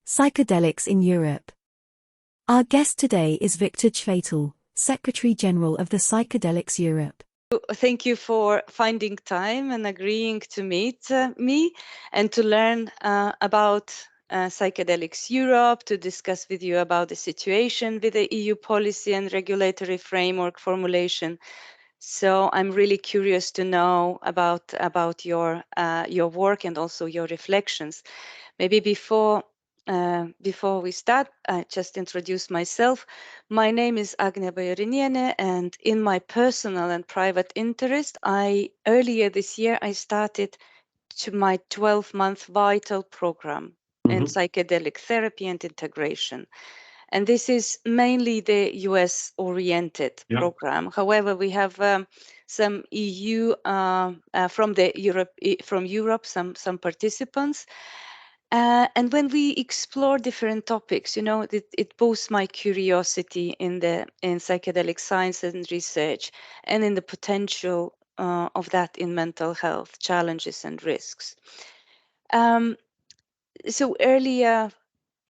Psychedelics in Europe. Our guest today is Victor Chvatal, Secretary General of the Psychedelics Europe. Thank you for finding time and agreeing to meet me and to learn about Psychedelics Europe, to discuss with you about the situation with the EU policy and regulatory framework formulation. So I'm really curious to know about your work and also your reflections. Maybe before we start, I just introduce myself. My name is Agne Bayoriniene, and in my personal and private interest, earlier this year I started my 12-month vital program in psychedelic therapy and integration. And this is mainly the US-oriented program. However, we have some EU from Europe, some participants. And when we explore different topics, it boosts my curiosity in psychedelic science and research, and in the potential of that in mental health challenges and risks. So earlier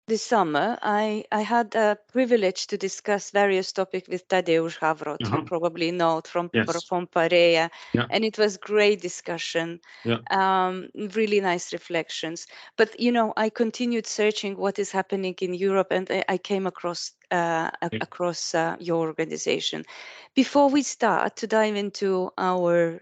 this summer, I had a privilege to discuss various topics with Tadeusz Havrot, you probably know from Parea, and it was great discussion, really nice reflections. But I continued searching what is happening in Europe, and I came across your organization. Before we start to dive into our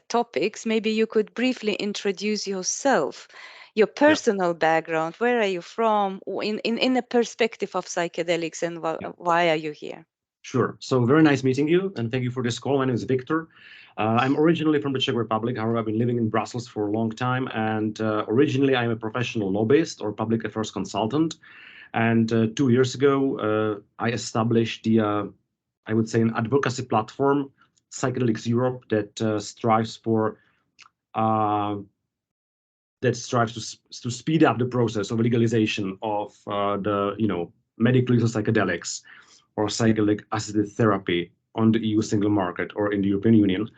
topics, maybe you could briefly introduce yourself, your personal background. Where are you from in the perspective of psychedelics, and why are you here? Sure. So very nice meeting you, and thank you for this call. My name is Victor. I'm originally from the Czech Republic. However, I've been living in Brussels for a long time, and originally I'm a professional lobbyist or public affairs consultant. And 2 years ago, I established I would say, an advocacy platform, Psychedelics Europe, that strives to speed up the process of legalization of the medically used psychedelics or psychedelic assisted therapy on the EU single market or in the European Union.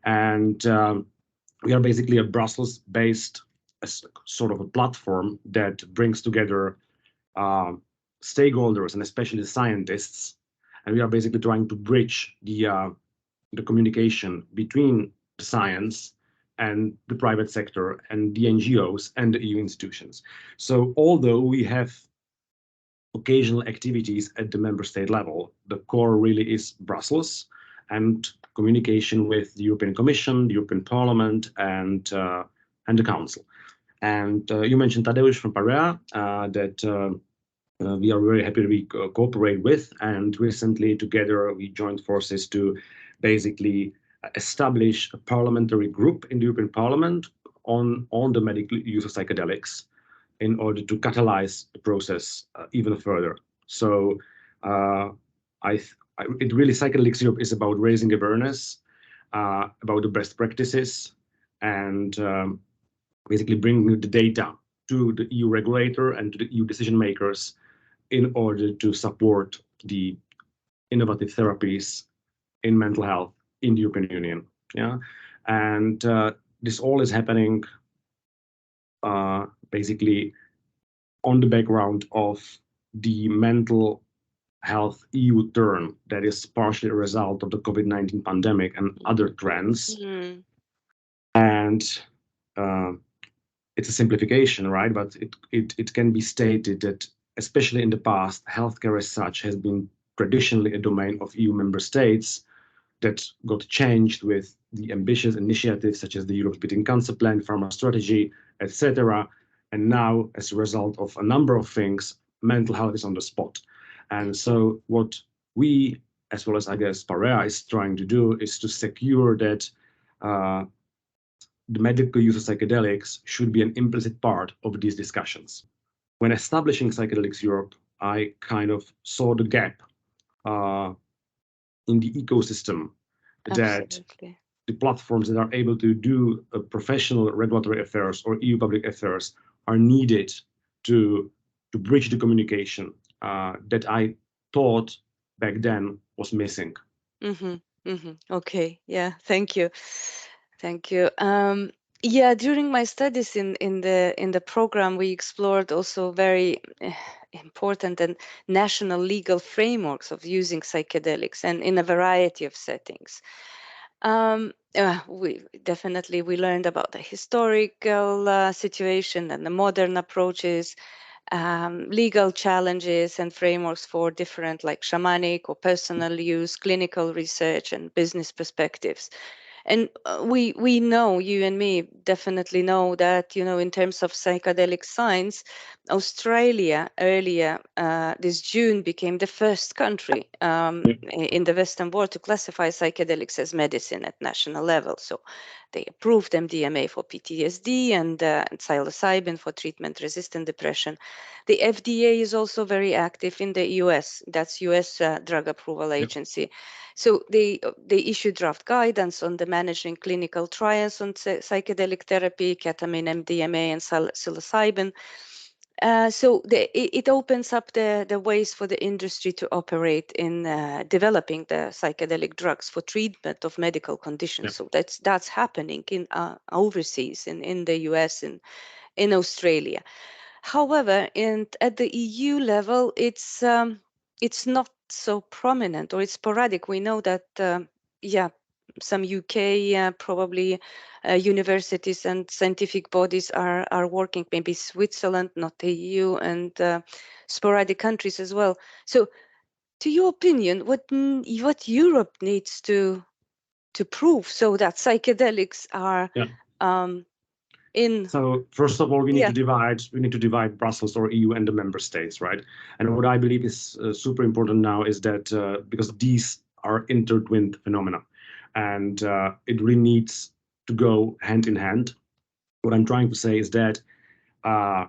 And we are basically a Brussels-based sort of a platform that brings together stakeholders and especially scientists. And we are basically trying to bridge the communication between the science and the private sector and the NGOs and the EU institutions. So although we have occasional activities at the member state level, the core really is Brussels and communication with the European Commission, the European Parliament, and the Council. And you mentioned Tadeusz from Parea, that we are very happy to cooperate with. And recently, together, we joined forces to basically establish a parliamentary group in the European Parliament on the medical use of psychedelics in order to catalyze the process even further. So it really, Psychedelics Europe is about raising awareness about the best practices and basically bringing the data to the EU regulator and to the EU decision makers in order to support the innovative therapies in mental health in the European Union. And this all is happening basically on the background of the mental health EU turn that is partially a result of the COVID-19 pandemic and other trends. And it's a simplification, right? But it can be stated that, especially in the past, healthcare as such has been traditionally a domain of EU member states that got changed with the ambitious initiatives such as the Europe's Beating Cancer Plan, Pharma Strategy, etc. And now, as a result of a number of things, mental health is on the spot. And so what we, as well as I guess Parea, is trying to do is to secure that the medical use of psychedelics should be an implicit part of these discussions. When establishing Psychedelics Europe, I kind of saw the gap in the ecosystem. That the platforms that are able to do professional regulatory affairs or EU public affairs are needed to bridge the communication that I thought back then was missing. Okay, yeah, thank you. Yeah, during my studies in the program, we explored also very important and national legal frameworks of using psychedelics, and in a variety of settings. We learned about the historical situation and the modern approaches, legal challenges and frameworks for different, like shamanic or personal use, clinical research, and business perspectives. And we know, you and me definitely know that, in terms of psychedelic science, Australia earlier this June became the first country in the Western world to classify psychedelics as medicine at national level. So they approved MDMA for PTSD and psilocybin for treatment-resistant depression. The FDA is also very active in the US. That's US Drug Approval Agency. So they issue draft guidance on the managing clinical trials on psychedelic therapy, ketamine, MDMA, and psilocybin. So it opens up the ways for the industry to operate in developing the psychedelic drugs for treatment of medical conditions. So that's happening in overseas, in the US, and in Australia. However, at the EU level, it's not so prominent, or it's sporadic. We know that, some UK probably universities and scientific bodies are working, maybe Switzerland, not the EU, and sporadic countries as well. So, to your opinion, what Europe needs to prove so that psychedelics are in? So first of all, we need to divide Brussels or EU and the member states, right? And what I believe is super important now is that because these are intertwined phenomena, and it really needs to go hand in hand. What I'm trying to say is that I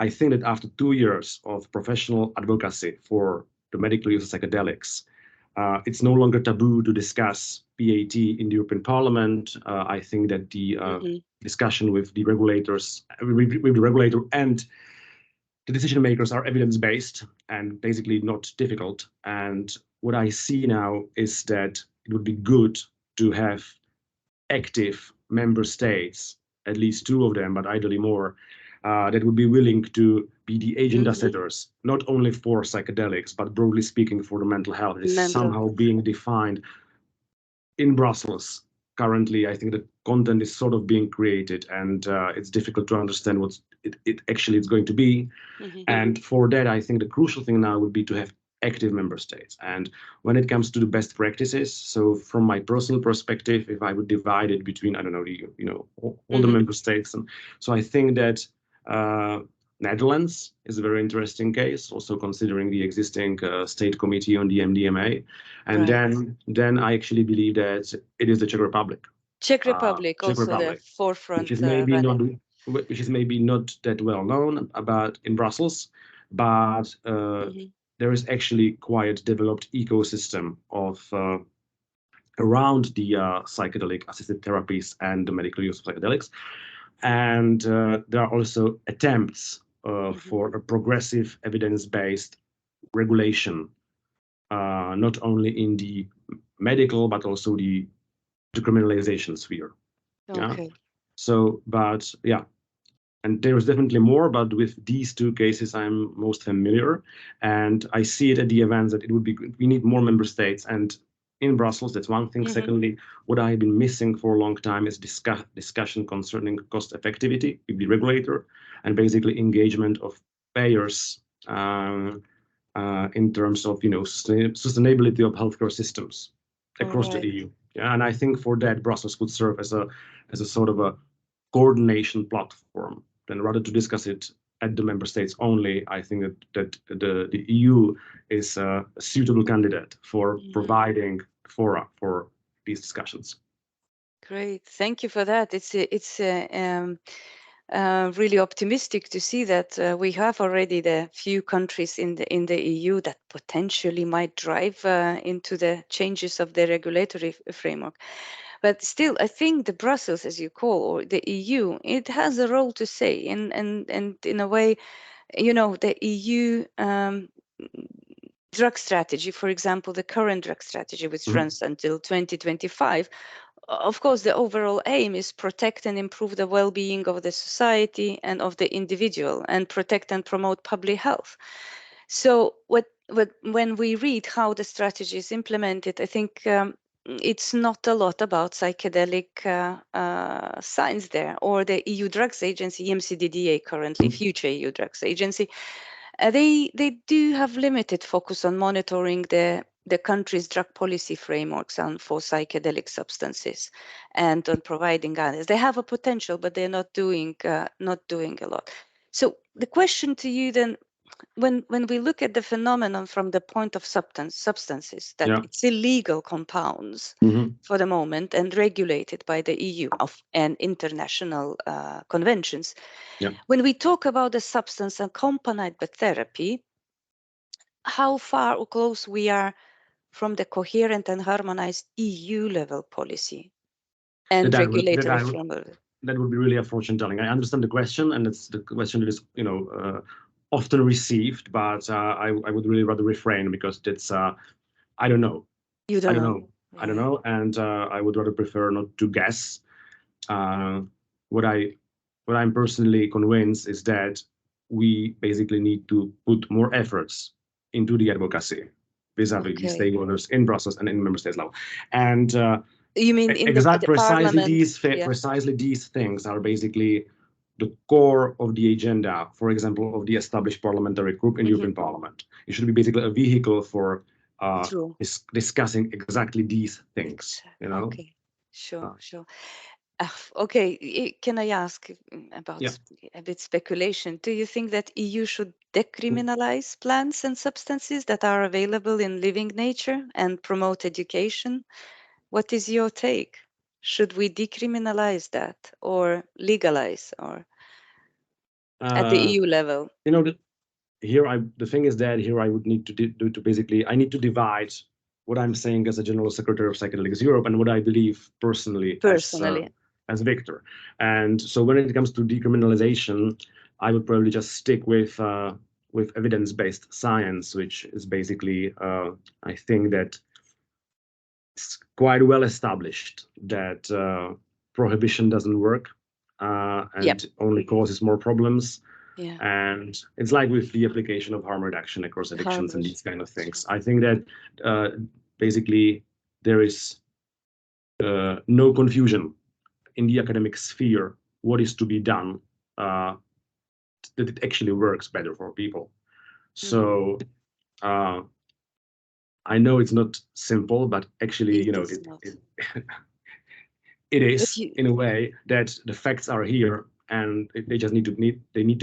think that after 2 years of professional advocacy for the medical use of psychedelics, it's no longer taboo to discuss PAT in the European Parliament. I think that the discussion with the regulators, with the regulator and the decision makers, are evidence-based and basically not difficult. And what I see now is that it would be good to have active member states, at least 2 of them, but ideally more, that would be willing to be the agenda setters, not only for psychedelics, but broadly speaking for the mental health. It is somehow being defined in Brussels. Currently, I think the content is sort of being created, and it's difficult to understand what it actually is going to be. And for that, I think the crucial thing now would be to have active member states. And when it comes to the best practices, so from my personal perspective, if I would divide it between, I don't know, all the member states, and so I think that Netherlands is a very interesting case, also considering the existing state committee on the MDMA. And then I actually believe that it is the Czech Republic. Czech Republic, the forefront, which is maybe not that well known about in Brussels, but there is actually quite developed ecosystem of around the psychedelic assisted therapies and the medical use of psychedelics. And there are also attempts for a progressive evidence-based regulation, not only in the medical, but also the decriminalization sphere. Okay. Yeah. So, but yeah, and there is definitely more, but with these 2 cases, I'm most familiar. And I see it at the events that it would be good. We need more member states. And in Brussels, that's one thing. Secondly, what I've been missing for a long time is discussion concerning cost effectivity with the regulator and basically engagement of payers in terms of sustainability of healthcare systems across the EU. Yeah, and I think for that, Brussels could serve as a sort of a coordination platform. Then rather to discuss it at the member states only, I think that the EU is a suitable candidate for providing fora for these discussions. Great, thank you for that. It's really optimistic to see that we have already the few countries in the EU that potentially might drive into the changes of the regulatory framework. But still, I think the Brussels, as you call, or the EU, it has a role to say, and in a way, the EU drug strategy, for example, the current drug strategy, which runs until 2025, of course, the overall aim is protect and improve the well-being of the society and of the individual, and protect and promote public health. So when we read how the strategy is implemented, I think it's not a lot about psychedelic science there, or the EU Drugs Agency, EMCDDA currently, future EU Drugs Agency. They do have limited focus on monitoring the country's drug policy frameworks for psychedelic substances and on providing guidance. They have a potential, but they're not doing a lot. So the question to you then, when we look at the phenomenon from the point of substances, that it's illegal compounds for the moment and regulated by the EU and international conventions. When we talk about the substance accompanied by therapy, how far or close we are from the coherent and harmonized EU level policy and regulatory framework? That would be really a fortune telling. I understand the question, and it's the question that is, often received, but I would really rather refrain, because it's I don't know. You don't know. I don't know, and I would rather prefer not to guess. What I'm personally convinced is that we basically need to put more efforts into the advocacy vis-a-vis the stakeholders in Brussels and in member states level. And you mean in the precisely these things are basically the core of the agenda, for example, of the established parliamentary group in European Parliament. It should be basically a vehicle for discussing exactly these things. Okay, sure. Okay, can I ask about a bit speculation? Do you think that EU should decriminalize plants and substances that are available in living nature and promote education? What is your take? Should we decriminalize that or legalize, or at the EU level? The thing is that here I would need to basically, I need to divide what I'm saying as a General Secretary of Psychedelics Europe and what I believe personally. As Victor. And so when it comes to decriminalization, I would probably just stick with evidence-based science, which is basically, I think that it's quite well established that prohibition doesn't work and only causes more problems. And it's like with the application of harm reduction across addictions and these kind of things. I think that basically there is no confusion in the academic sphere what is to be done, that it actually works better for people. So I know it's not simple, but actually, it is in a way that the facts are here and they just need to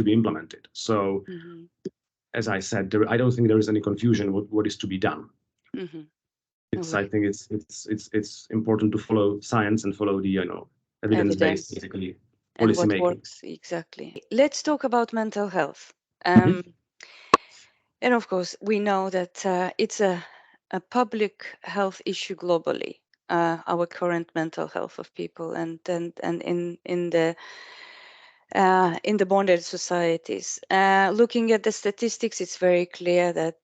be implemented. So as I said, I don't think there is any confusion what is to be done. I think it's important to follow science and follow the evidence-based basically policy and what making. Works exactly. Let's talk about mental health. And of course, we know that it's a public health issue globally. Our current mental health of people, and in the bonded societies. Looking at the statistics, it's very clear that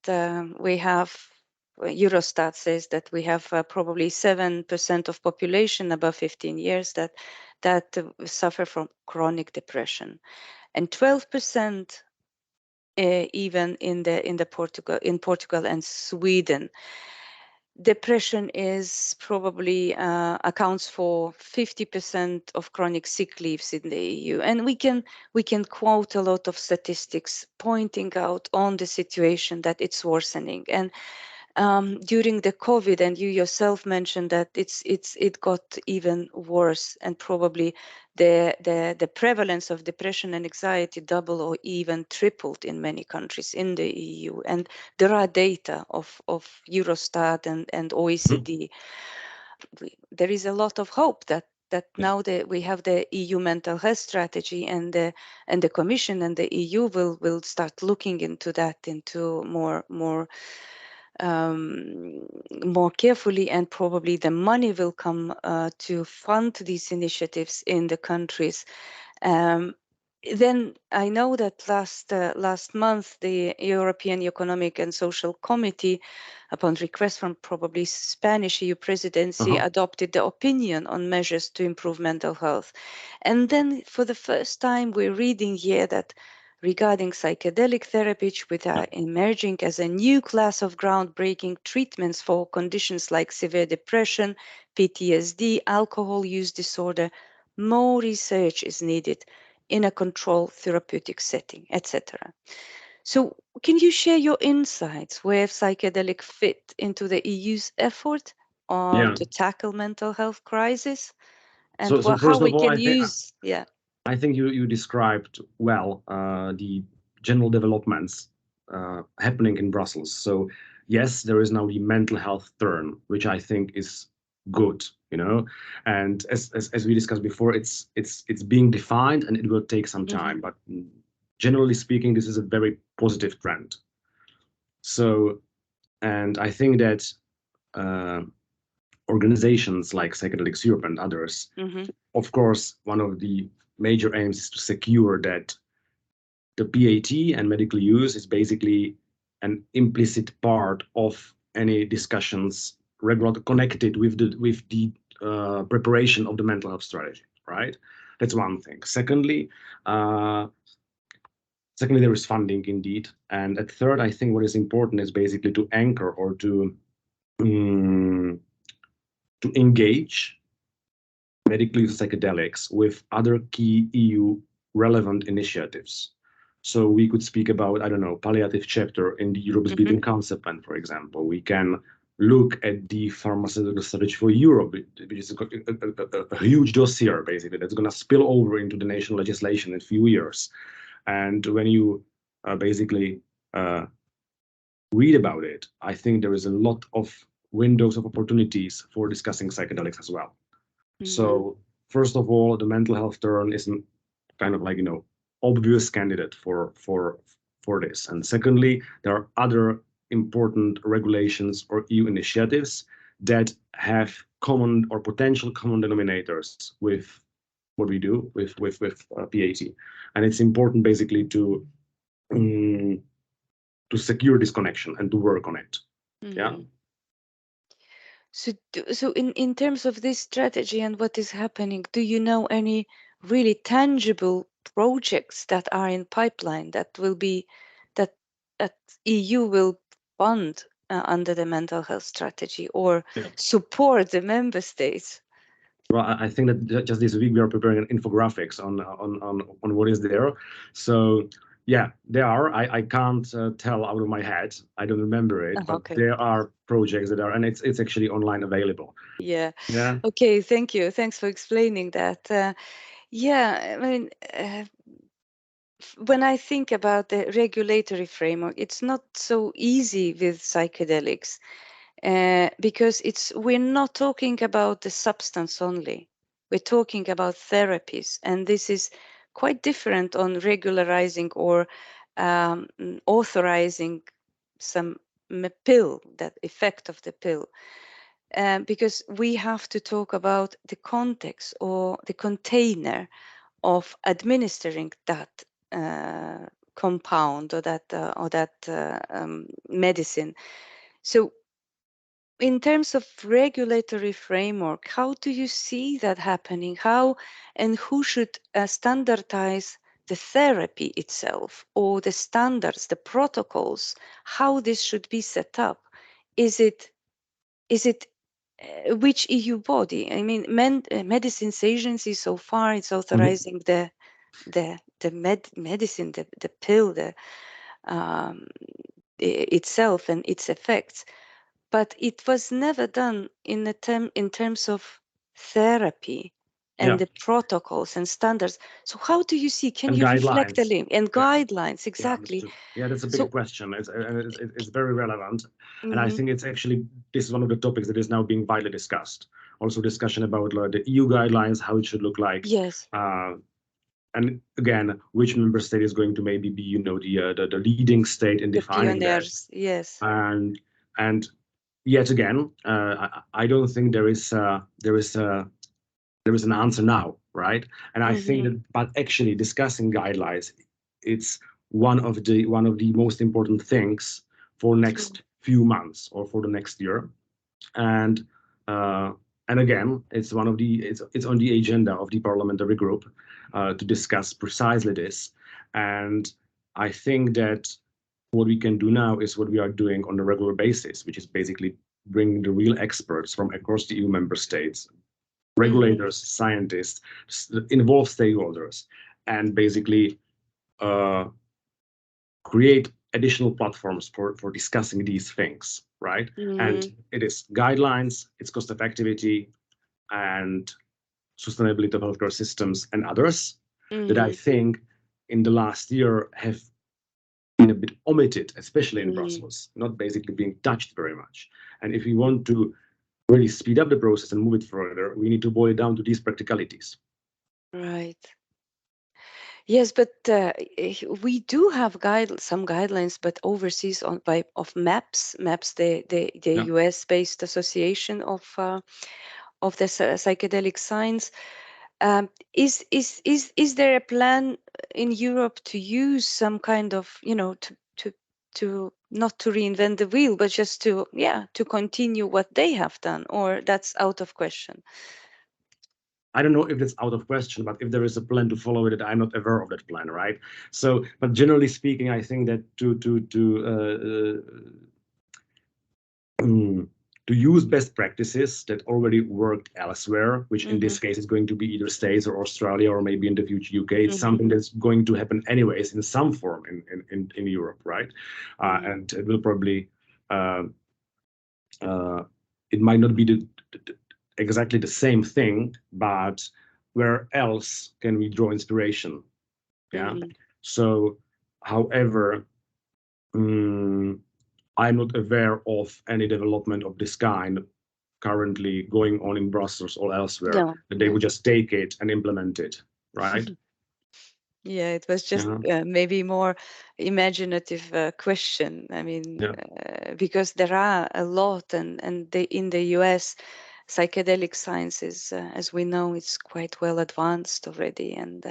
we have. Eurostat says that we have probably 7% of population above 15 years that suffer from chronic depression, and 12% even in Portugal and Sweden. Depression is probably accounts for 50% of chronic sick leaves in the EU, and we can quote a lot of statistics pointing out on the situation that it's worsening. And during the COVID, and you yourself mentioned that it got even worse, and probably the prevalence of depression and anxiety doubled or even tripled in many countries in the EU. And there are data of Eurostat and OECD. There is a lot of hope that now that we have the EU mental health strategy, and the Commission and the EU will start looking into that more carefully, and probably the money will come to fund these initiatives in the countries. then I know that last month the European Economic and Social Committee, upon request from probably Spanish EU presidency, adopted the opinion on measures to improve mental health. And then for the first time, we're reading here that regarding psychedelic therapies, which are emerging as a new class of groundbreaking treatments for conditions like severe depression, PTSD, alcohol use disorder, more research is needed in a controlled therapeutic setting, etc. So can you share your insights where psychedelic fit into the EU's effort to tackle mental health crisis, and So how first we of all, can use, I think you described well the general developments happening in Brussels. So yes, there is now the mental health turn, which I think is good, and as we discussed before, it's being defined and it will take some time. But generally speaking, this is a very positive trend. So, and I think that organizations like Psychedelics Europe and others, of course, one of the major aims is to secure that the PAT and medical use is basically an implicit part of any discussions regularly connected with the preparation of the mental health strategy, right? That's one thing. Secondly, there is funding indeed, and at third, I think what is important is basically to anchor or to engage medical use psychedelics with other key EU relevant initiatives. So we could speak about, I don't know, palliative chapter in the Europe's Beating Cancer Plan, for example. We can look at the pharmaceutical strategy for Europe, which is a huge dossier, basically, that's going to spill over into the national legislation in a few years. And when you basically read about it, I think there is a lot of windows of opportunities for discussing psychedelics as well. So first of all, the mental health turn is kind of like, obvious candidate for this. And secondly, there are other important regulations or EU initiatives that have common or potential common denominators with what we do with PAT. And it's important basically to secure this connection and to work on it. Yeah. So in terms of this strategy and what is happening, do you know any really tangible projects that are in pipeline that will be that EU will fund under the mental health strategy or support the member states? Well, I think that just this week we are preparing infographics on what is there. So yeah, there are. I can't tell out of my head. I don't remember it, but there are projects that are, and it's actually online available. Yeah. Yeah. Okay. Thank you. Thanks for explaining that. Yeah. I mean, when I think about the regulatory framework, it's not so easy with psychedelics because we're not talking about the substance only. We're talking about therapies, and this is quite different on regularizing or authorizing some pill, that effect of the pill. Because we have to talk about the context or the container of administering that compound or that medicine. So in terms of regulatory framework, how do you see that happening? How and who should standardize the therapy itself or the standards, the protocols, how this should be set up? Is it which EU body? I mean, Medicines Agency so far it's authorizing the medicine, the pill, itself and its effects, but it was never done in terms of therapy and the protocols and standards. So how do you see? Can you reflect a little? And guidelines, exactly. Yeah, that's a big question. It's very relevant, and I think it's actually this is one of the topics that is now being widely discussed. Also, discussion about the EU guidelines, how it should look like. Yes. And again, which member state is going to maybe be, the leading state in defining that? Yes. And yet again, I don't think there is an answer now. right? And I think that, but actually discussing guidelines, it's one of the most important things for next few months or for the next year. And uh, and again, it's on the agenda of the parliamentary group to discuss precisely this. And I think that what we can do now is what we are doing on a regular basis, which is basically bringing the real experts from across the EU member states, regulators, scientists, involved stakeholders, and basically uh, create additional platforms for discussing these things, right? And it is guidelines, it's cost effectivity, and sustainability of healthcare systems and others that I think in the last year have been a bit omitted, especially in Brussels, not basically being touched very much. And if we want to really speed up the process and move it further, we need to boil it down to these practicalities. Right. Yes, but we do have some guidelines, but overseas of MAPS, the US-based Association of the Psychedelic Science. Is there a plan in Europe to use some kind of, to not to reinvent the wheel, but just to continue what they have done, or that's out of question? I don't know if it's out of question, but if there is a plan to follow it, I'm not aware of that plan, right? So, but generally speaking, I think that to use best practices that already worked elsewhere, which in this case is going to be either States or Australia or maybe in the future UK, it's something that's going to happen anyways in some form in Europe, right? And it will probably it might not be exactly the same thing, but where else can we draw inspiration? Yeah. So, however, I'm not aware of any development of this kind currently going on in Brussels or elsewhere, that they would just take it and implement it, right? Yeah, it was just maybe more imaginative question. I mean, because there are a lot, and in the US, psychedelic science is, as we know, it's quite well advanced already, and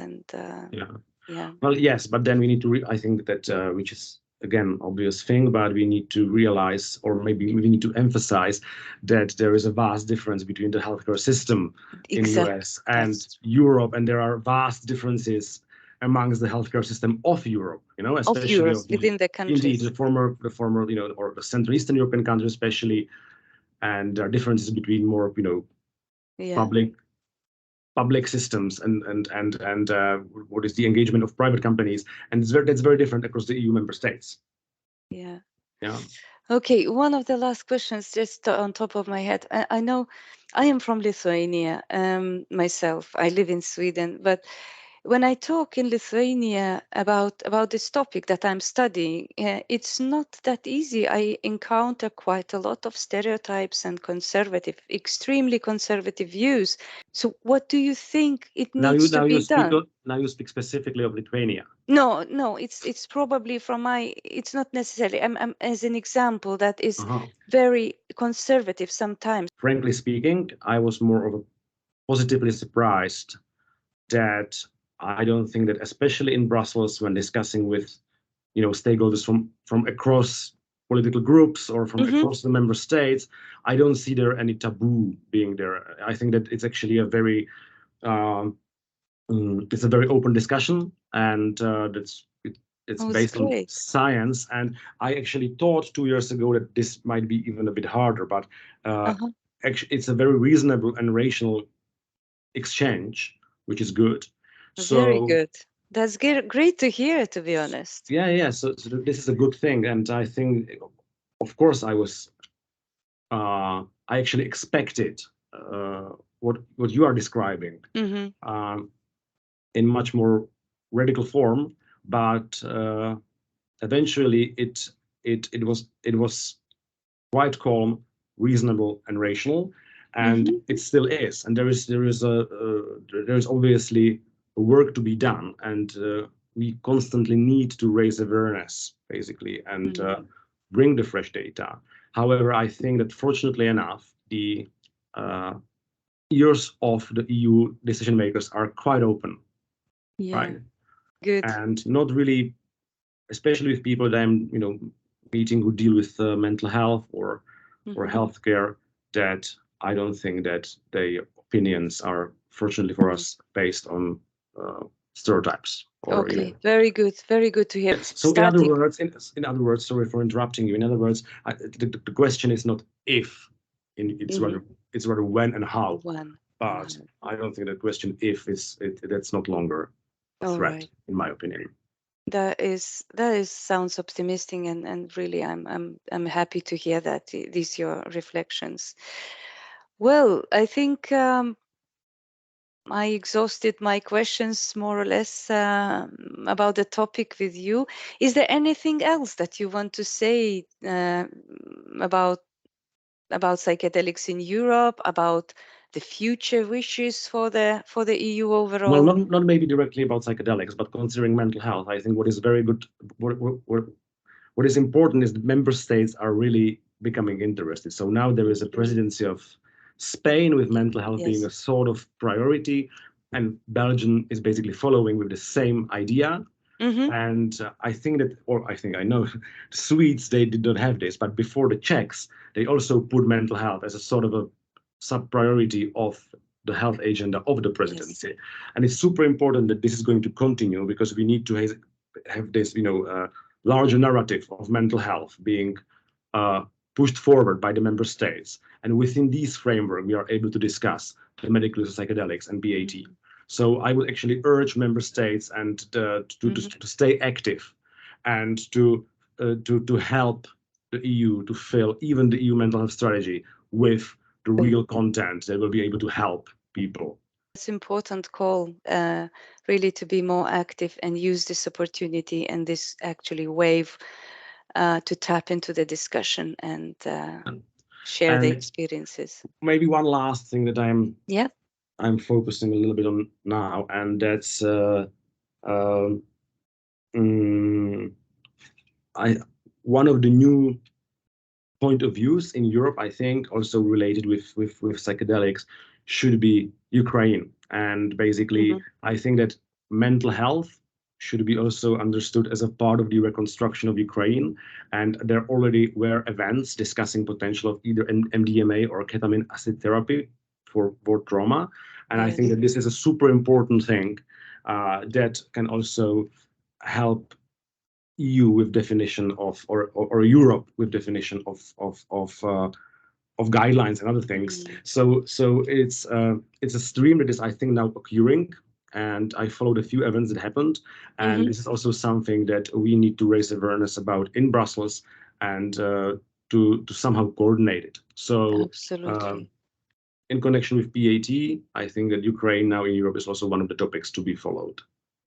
yeah. Well, yes, but then we need to. I think that which is again obvious thing, but we need to realize, or maybe we need to emphasize, that there is a vast difference between the healthcare system in the US and Europe, and there are vast differences amongst the healthcare system of Europe, especially within the countries. Indeed, the former, or the Central Eastern European countries, especially, and there are differences between more, public systems and what is the engagement of private companies, and that's very different across the EU member states. Yeah. Yeah. Okay, one of the last questions, just on top of my head. I know I am from Lithuania myself. I live in Sweden, but when I talk in Lithuania about this topic that I'm studying, it's not that easy. I encounter quite a lot of stereotypes and extremely conservative views. So what do you think it needs to be done? Now you speak specifically of Lithuania. No, it's probably it's not necessarily. I'm as an example that is very conservative sometimes. Frankly speaking, I was more of a positively surprised that I don't think that, especially in Brussels, when discussing with stakeholders from across political groups or from across the member states, I don't see there any taboo being there. I think that it's actually a very it's a very open discussion, and it's based on science. And I actually thought 2 years ago that this might be even a bit harder, but actually it's a very reasonable and rational exchange, which is good. Very good. That's great to hear, to be honest. Yeah. So this is a good thing, and I think, of course, I actually expected what you are describing in much more radical form, but eventually it was quite calm, reasonable, and rational, and it still is. And there is obviously work to be done, and we constantly need to raise awareness, basically, and bring the fresh data. However, I think that fortunately enough, the ears of the EU decision makers are quite open, right? Good. And not really, especially with people that I'm, meeting who deal with mental health or healthcare, that I don't think that their opinions are, fortunately for us, based on stereotypes. Or, Okay, very good to hear. yes. So in other words, sorry for interrupting you. In other words, the question is not if, it's rather when and how. When. But I don't think the question if that's not longer a threat, in my opinion. That sounds optimistic, and really I'm happy to hear that these your reflections. Well, I think I exhausted my questions more or less about the topic with you. Is there anything else that you want to say about psychedelics in Europe, about the future wishes for the EU overall? Well, not maybe directly about psychedelics, but considering mental health, I think what is very good, what is important is that member states are really becoming interested. So now there is a presidency of Spain with mental health being a sort of priority, and Belgium is basically following with the same idea. And I know the Swedes, they did not have this, but before the Czechs, they also put mental health as a sort of a sub priority of the health agenda of the presidency. And it's super important that this is going to continue, because we need to have this, larger narrative of mental health being pushed forward by the member states. And within this framework, we are able to discuss the medical use of psychedelics and BAT. So I would actually urge member states and to stay active, and to help the EU to fill even the EU mental health strategy with the real content that will be able to help people. It's an important call, really, to be more active and use this opportunity and this actually wave to tap into the discussion and share the experiences. Maybe one last thing that I'm focusing a little bit on now, and that's one of the new point of views in Europe, I think, also related with psychedelics, should be Ukraine. And basically, I think that mental health should be also understood as a part of the reconstruction of Ukraine. And there already were events discussing potential of either MDMA or ketamine acid therapy for trauma. And I think that this is a super important thing that can also help EU with definition of, or Europe with definition of guidelines and other things. So it's a stream that is, I think, now occurring, and I followed a few events that happened, and this is also something that we need to raise awareness about in Brussels, and to somehow coordinate it. So absolutely. In connection with BAT, I think that Ukraine now in Europe is also one of the topics to be followed.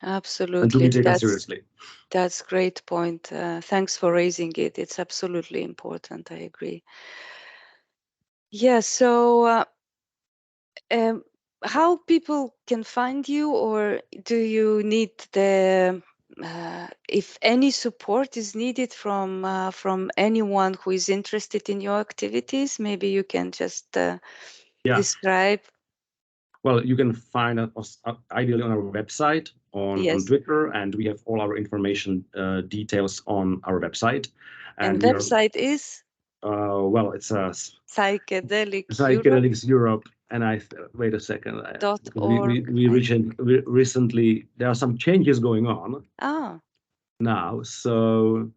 Absolutely. And to be taken seriously. That's a great point. Thanks for raising it. It's absolutely important. I agree. Yeah, so how people can find you, or do you need if any support is needed from anyone who is interested in your activities, maybe you can just describe. Well, you can find us ideally on our website, on Twitter, and we have all our information details on our website. And website is? Well, it's Psychedelics Europe. And wait a second. .org. We recently, there are some changes going on now. So,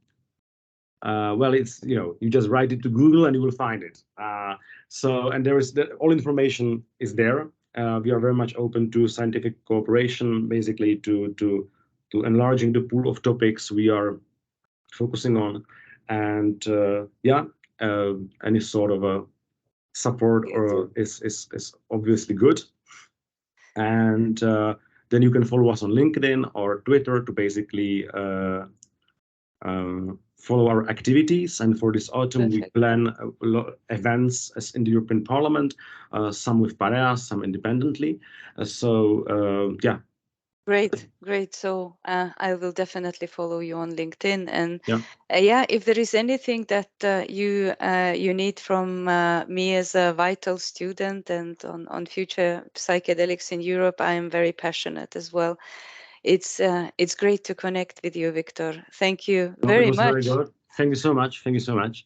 well, it's, you just write it to Google and you will find it. And there is all information is there. We are very much open to scientific cooperation, basically to enlarging the pool of topics we are focusing on, and any sort of a support is obviously good. And then you can follow us on LinkedIn or Twitter to basically follow our activities. And for this autumn, we plan events as in the European Parliament, some with Parea, some independently. Great. So I will definitely follow you on LinkedIn. And Yeah. if there is anything that you need from me as a vital student and on future psychedelics in Europe, I am very passionate as well. It's great to connect with you, Victor. Thank you No, it very was very much. good. Thank you so much. Thank you so much.